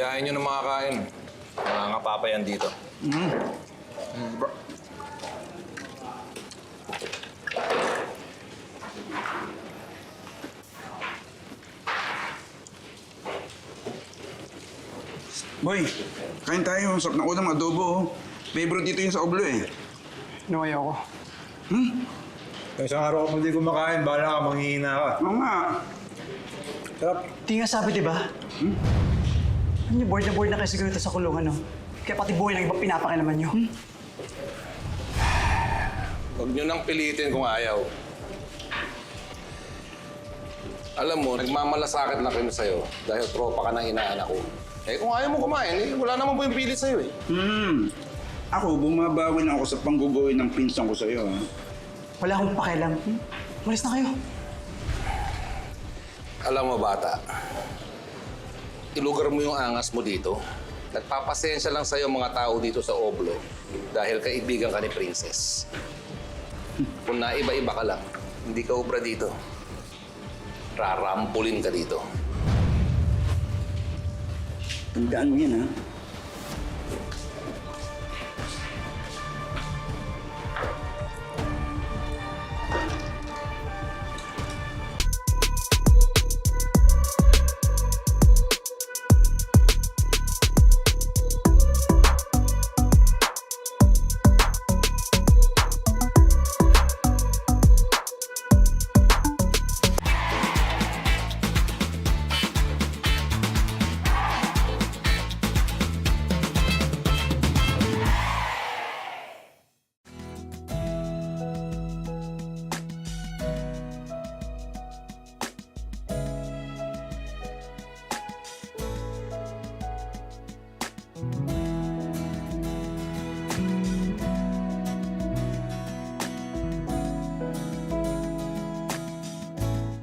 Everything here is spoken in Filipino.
Ayain nyo na makakain. Nangangapapa yan dito. Boy, kain tayo. Sarap na ulam, adobo. Oh. Favorite dito yung sa oblo eh. Nawaya ako. Isang araw kung hindi kumakain, bahala ka, manghihina ka. Oo nga. Sarap. Di nga sabi, di ba? Ano niyo, board na kayo siguro ito sa kulungan, no? Kaya pati buhay ng iba pinapakinaman niyo. Huwag nyo nang pilitin kung ayaw. Alam mo, nagmamalasakit na kami sa'yo dahil tropa ka ng inaanak ko. Eh kung ayaw mo kumain, eh, wala naman po yung pilit sa'yo eh. Ako, bumabawi na ako sa pangguguhin ng pinsan ko sa'yo. Ha? Wala akong pakialam. Malis na kayo. Alam mo bata, ilugar mo yung angas mo dito. Nagpapasensya lang sa'yo mga tao dito sa Oblo dahil kaibigan ka ni Princess. Kung naiba-iba ka lang, hindi ka obra dito. Rarampulin ka dito. Tandaan mo yan, ha?